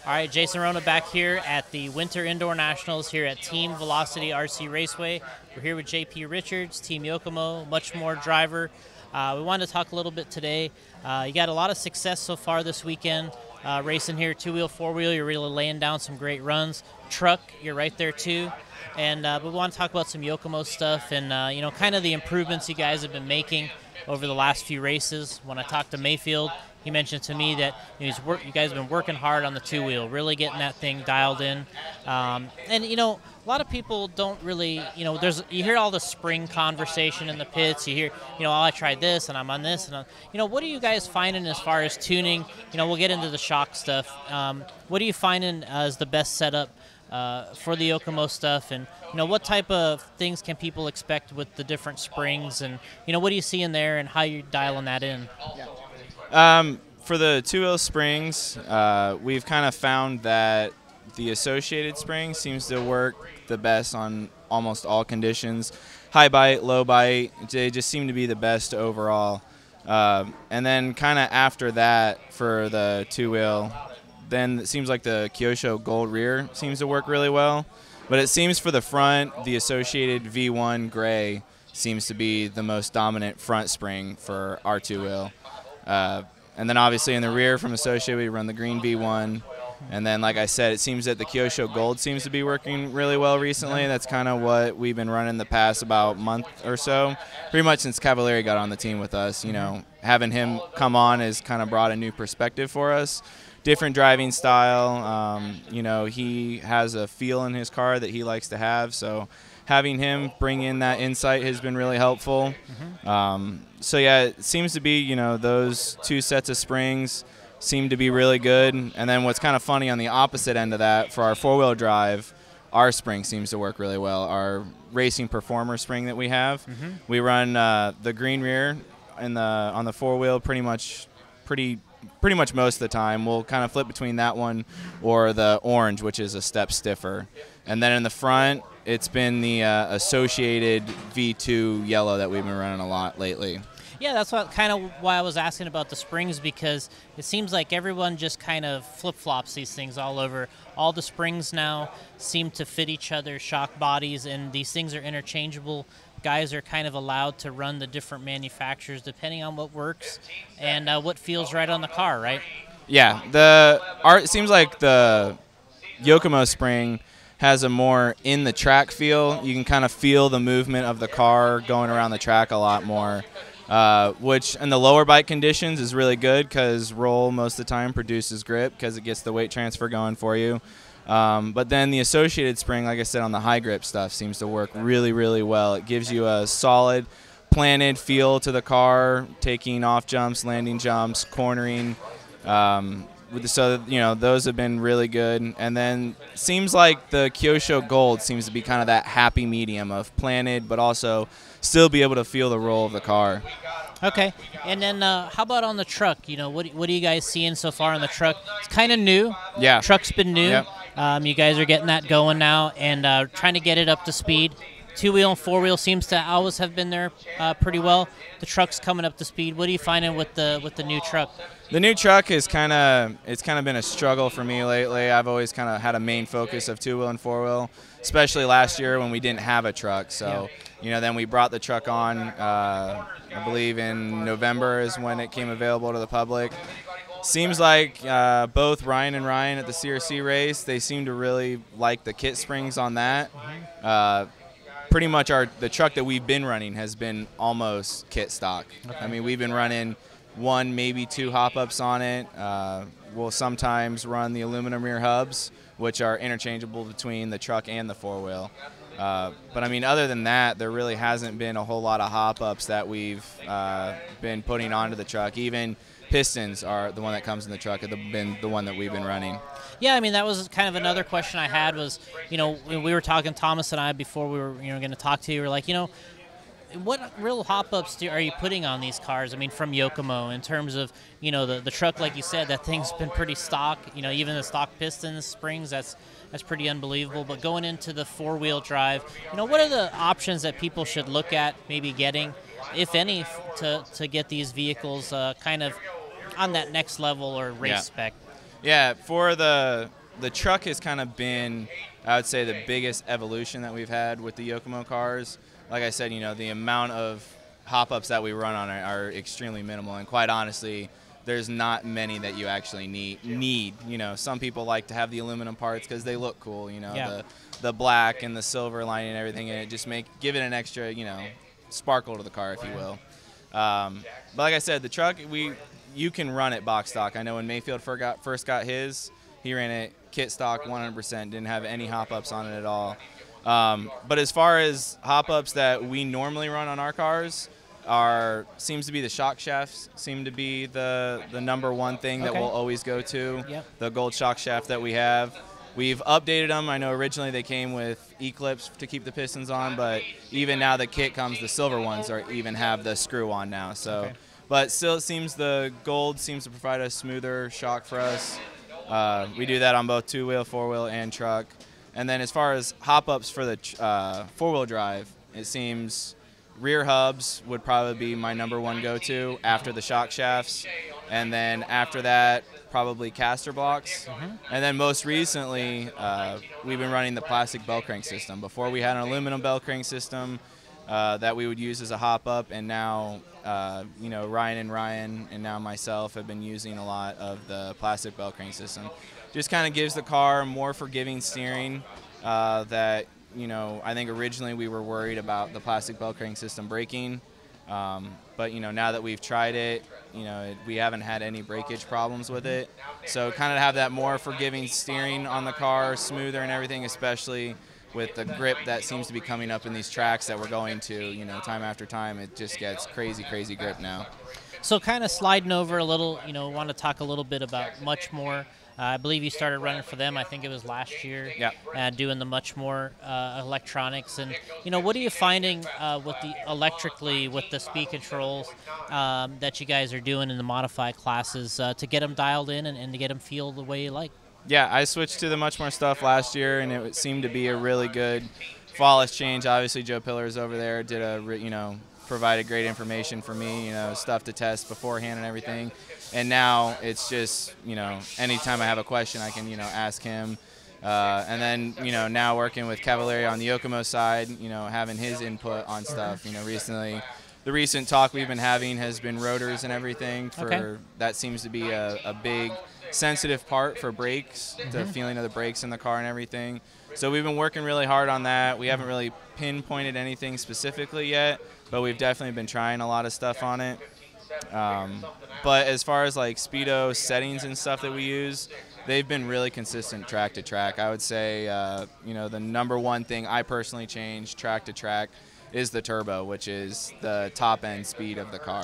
All right, Jason Rona back here at the Winter Indoor Nationals here at Team Velocity RC Raceway. We're here with JP Richards, Team Yokomo, Muchmore driver. We wanted to talk a little bit today. You got a lot of success so far this weekend, racing here, two-wheel, four-wheel. You're really laying down some great runs. Truck, you're right there too. And we want to talk about some Yokomo stuff and kind of the improvements you guys have been making over the last few races. When I talked to Mayfield, he mentioned to me that you guys have been working hard on the two-wheel, really getting that thing dialed in. And a lot of people don't really, you hear all the spring conversation in the pits. You hear, oh, I tried this and I'm on this. And what are you guys finding as far as tuning? We'll get into the shock stuff. What are you finding as the best setup for the Yokomo stuff? And, what type of things can people expect with the different springs? And, what do you see in there and how you're dialing that in? Yeah. For the two-wheel springs, we've kind of found that the associated spring seems to work the best on almost all conditions. High bite, low bite, they just seem to be the best overall. And then kind of after that for the two-wheel, then it seems like the Kyosho Gold rear seems to work really well. But it seems for the front, the associated V1 gray seems to be the most dominant front spring for our two-wheel. And then obviously in the rear from Associated, we run the green V1. And then, like I said, it seems that the Kyosho Gold seems to be working really well recently. That's kind of what we've been running the past about month or so. Pretty much since Cavalieri got on the team with us, having him come on has kind of brought a new perspective for us. Different driving style. He has a feel in his car that he likes to have. So having him bring in that insight has been really helpful. So yeah, it seems to be, those two sets of springs seem to be really good. And then what's kind of funny on the opposite end of that, for our four-wheel drive, our spring seems to work really well. Our racing performer spring that we have, we run the green rear on the four-wheel pretty much most of the time. We'll kind of flip between that one or the orange, which is a step stiffer. And then in the front, it's been the associated V2 yellow that we've been running a lot lately. Yeah, that's why I was asking about the springs, because it seems like everyone just kind of flip-flops these things all over. All the springs now seem to fit each other's shock bodies, and these things are interchangeable. Guys are kind of allowed to run the different manufacturers depending on what works and what feels right on the car, right? Yeah, it seems like the Yokomo spring has a more in the track feel. You can kind of feel the movement of the car going around the track a lot more, which in the lower bike conditions is really good because roll most of the time produces grip because it gets the weight transfer going for you. But then the associated spring, like I said, on the high grip stuff seems to work really, really well. It gives you a solid planted feel to the car, taking off jumps, landing jumps, cornering. So, those have been really good. And then seems like the Kyosho Gold seems to be kind of that happy medium of planted, but also still be able to feel the roll of the car. Okay. And then how about on the truck? What are you guys seeing so far on the truck? It's kind of new. Yeah. Truck's been new. Yep. You guys are getting that going now and trying to get it up to speed. Two-wheel and four-wheel seems to always have been there pretty well. The truck's coming up to speed. What are you finding with the new truck? The new truck is kind of been a struggle for me lately. I've always kind of had a main focus of two-wheel and four-wheel, especially last year when we didn't have a truck. So, then we brought the truck on, I believe in November is when it came available to the public. Seems like both Ryan and Ryan at the CRC race, they seem to really like the kit springs on that. Pretty much the truck that we've been running has been almost kit stock. Okay. I mean, we've been running one, maybe two hop-ups on it. We'll sometimes run the aluminum rear hubs, which are interchangeable between the truck and the four-wheel. But, I mean, other than that, there really hasn't been a whole lot of hop-ups that we've been putting onto the truck. Even pistons are the one that comes in the truck, have been the one that we've been running. Yeah, I mean, that was kind of another question I had was, when we were talking, Thomas and I, before we were, going to talk to you, we were like, what real hop-ups are you putting on these cars? I mean, from Yokomo, in terms of, the truck, like you said, that thing's been pretty stock. Even the stock pistons, springs, that's pretty unbelievable. But going into the four-wheel drive, what are the options that people should look at maybe getting, if any, to get these vehicles kind of on that next level or race spec? Yeah, for the truck has kind of been, I would say, the biggest evolution that we've had with the Yokomo cars. Like I said, the amount of hop-ups that we run on are extremely minimal, and quite honestly, there's not many that you actually need. Some people like to have the aluminum parts because they look cool, Yeah. the black and the silver lining and everything, and it just give it an extra, sparkle to the car, if you will. But like I said, the truck, you can run it box stock. I know when Mayfield first got his, he ran it kit stock 100%, didn't have any hop-ups on it at all. But as far as hop-ups that we normally run on our cars, seems to be the shock shafts seem to be the number one thing that we'll always go to. Yep. The gold shock shaft that we have. We've updated them. I know originally they came with E-clips to keep the pistons on, but even now the kit comes, the silver ones even have the screw on now. So, but still, it seems the gold seems to provide a smoother shock for us. We do that on both two-wheel, four-wheel, and truck. And then as far as hop-ups for the four-wheel drive, it seems rear hubs would probably be my number one go-to after the shock shafts. And then after that, probably caster blocks. And then most recently, we've been running the plastic bell crank system. Before we had an aluminum bell crank system that we would use as a hop-up, and now Ryan and now myself have been using a lot of the plastic bell crank system. Just kind of gives the car more forgiving steering that, I think originally we were worried about the plastic bell crank system breaking. But, now that we've tried it, we haven't had any breakage problems with it. So kind of have that more forgiving steering on the car, smoother and everything, especially with the grip that seems to be coming up in these tracks that we're going to, time after time. It just gets crazy, crazy grip now. So kind of sliding over a little, want to talk a little bit about Muchmore. I believe you started running for them, I think it was last year, doing the Muchmore electronics. And, what are you finding with the speed controls that you guys are doing in the modified classes to get them dialed in and to get them feel the way you like? Yeah, I switched to the Muchmore stuff last year, and it seemed to be a really good flawless change. Obviously, Joe Pillars over there did provided great information for me, stuff to test beforehand and everything. And now it's just, anytime I have a question, I can, ask him. And then, now working with Cavalieri on the Yokomo side, having his input on stuff. Recently, the recent talk we've been having has been rotors and everything. That seems to be a big sensitive part for brakes, the feeling of the brakes in the car and everything. So we've been working really hard on that. We haven't really pinpointed anything specifically yet, but we've definitely been trying a lot of stuff on it. But as far as like speedo settings and stuff that we use, they've been really consistent track to track. I would say, the number one thing I personally change track to track is the turbo, which is the top end speed of the car.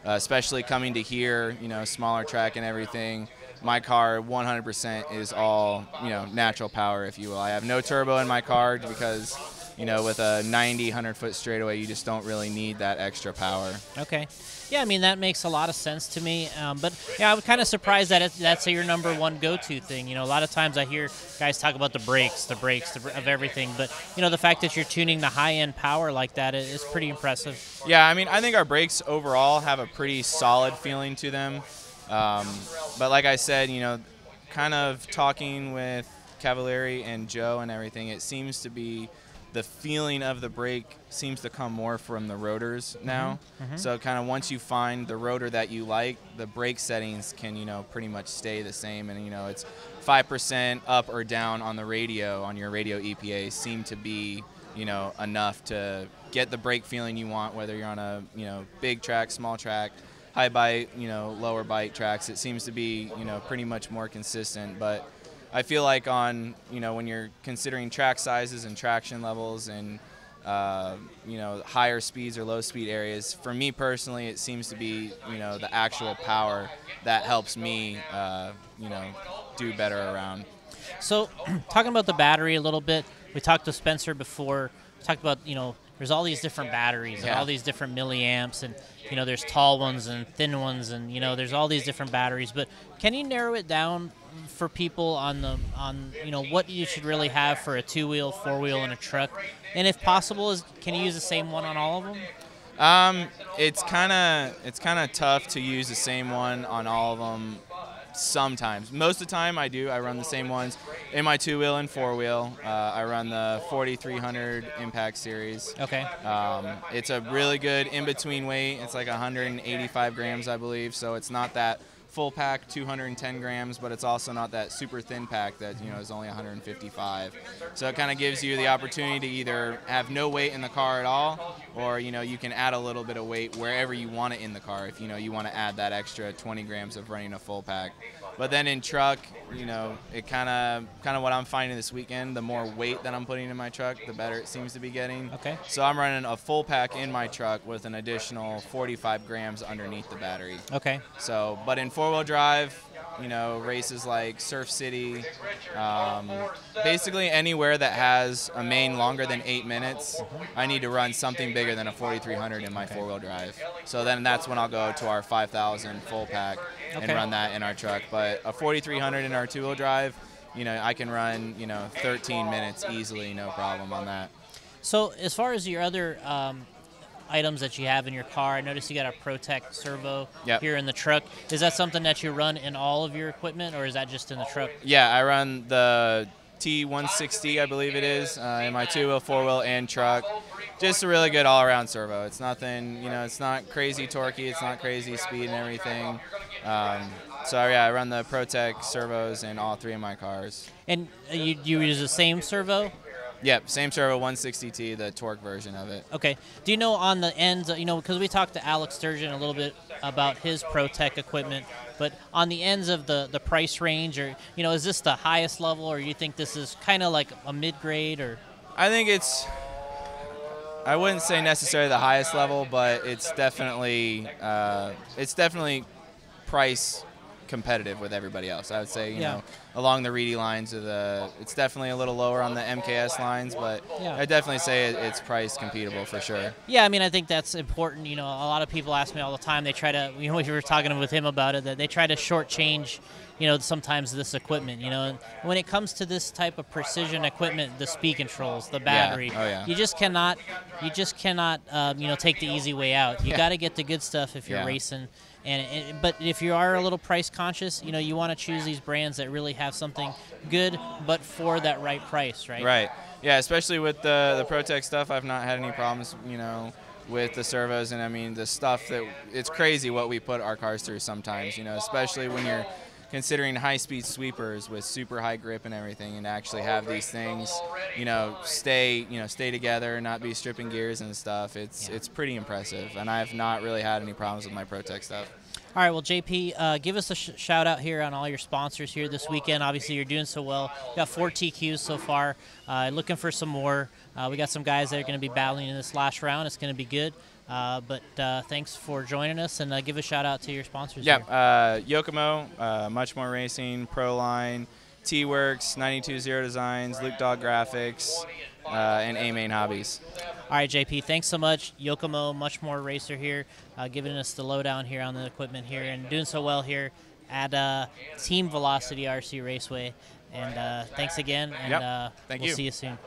Especially coming to here, smaller track and everything. My car 100% is all, natural power, if you will. I have no turbo in my car because, with a 90, 100-foot straightaway, you just don't really need that extra power. Yeah, I mean, that makes a lot of sense to me. But, yeah, I was kind of surprised that that's your number one go-to thing. A lot of times I hear guys talk about the brakes of everything. But, the fact that you're tuning the high-end power like that is pretty impressive. Yeah, I mean, I think our brakes overall have a pretty solid feeling to them. But like I said, kind of talking with Cavalieri and Joe and everything, it seems to be the feeling of the brake seems to come more from the rotors now. So kind of once you find the rotor that you like, the brake settings can, pretty much stay the same. And, it's 5% up or down on the radio, on your radio EPA seem to be, enough to get the brake feeling you want, whether you're on a, big track, small track, high bite, lower bite tracks. It seems to be, pretty much more consistent. But I feel like on, when you're considering track sizes and traction levels and, higher speeds or low speed areas, for me personally, it seems to be, the actual power that helps me, do better around. So talking about the battery a little bit, we talked to Spencer before, we talked about, there's all these different batteries and all these different milliamps, and there's tall ones and thin ones, and there's all these different batteries. But can you narrow it down for people on what you should really have for a two-wheel, four-wheel, and a truck? And if possible, can you use the same one on all of them? It's kind of tough to use the same one on all of them. sometimes. Most of the time I do. I run the same ones in my 2-wheel and 4-wheel. I run the 4300 Impact Series. Okay. It's a really good in-between weight. It's like 185 grams, I believe, so it's not that full pack 210 grams, but it's also not that super thin pack that is only 155. So it kind of gives you the opportunity to either have no weight in the car at all, or you can add a little bit of weight wherever you want it in the car if you want to add that extra 20 grams of running a full pack. But then in truck, it kind of what I'm finding this weekend, the more weight that I'm putting in my truck, the better it seems to be getting. Okay. So I'm running a full pack in my truck with an additional 45 grams underneath the battery. Okay. So, but in 4-wheel drive, races like Surf City, basically anywhere that has a main longer than 8 minutes, I need to run something bigger than a 4300 in my 4-wheel drive. So then that's when I'll go to our 5000 full pack and run that in our truck. But a 4300 in our 2-wheel drive, I can run 13 minutes easily, no problem on that. So as far as your other items that you have in your car, I noticed you got a ProTech servo here in the truck. Is that something that you run in all of your equipment, or is that just in the truck? Yeah, I run the T160, I believe it is, in my 2-wheel, 4-wheel, and truck. Just a really good all-around servo. It's nothing, it's not crazy torquey, it's not crazy speed and everything. So yeah, I run the ProTech servos in all 3 of my cars. And you use the same servo? Yep, same servo, 160T, the torque version of it. Okay. Do you know on the ends, because we talked to Alex Sturgeon a little bit about his ProTech equipment, but on the ends of the price range, or is this the highest level, or you think this is kind of like a mid-grade, or? I think I wouldn't say necessarily the highest level, but it's definitely price competitive with everybody else. I would say, along the Reedy lines it's definitely a little lower on the MKS lines, but I'd definitely say it's price competitive for sure. Yeah, I mean, I think that's important. A lot of people ask me all the time, they try to, we were talking with him about it, that they try to shortchange, sometimes this equipment, and when it comes to this type of precision equipment, the speed controls, the battery, you just cannot, take the easy way out. You got to get the good stuff if you're racing. But if you are a little price conscious, you want to choose these brands that really have something good, but for that right price, right? Right. Yeah, especially with the ProTech stuff, I've not had any problems, with the servos. And I mean, the stuff it's crazy what we put our cars through sometimes, especially when you're considering high-speed sweepers with super high grip and everything, and actually have these things, stay together, not be stripping gears and stuff. It's pretty impressive, and I've not really had any problems with my ProTech stuff. All right, well, JP, give us a shout out here on all your sponsors here this weekend. Obviously, you're doing so well. You got 4 TQs so far. Looking for some more. We got some guys that are going to be battling in this last round. It's going to be good. But thanks for joining us, and give a shout out to your sponsors. Yeah, Yokomo, Muchmore Racing, Proline, T-Works, 920 Designs, Luke Dog Graphics, and A-Main Hobbies. All right, JP, thanks so much. Yokomo, Muchmore Racer here, giving us the lowdown here on the equipment here, and doing so well here at Team Velocity RC Raceway. And thanks again, and Thank you. We'll see you soon.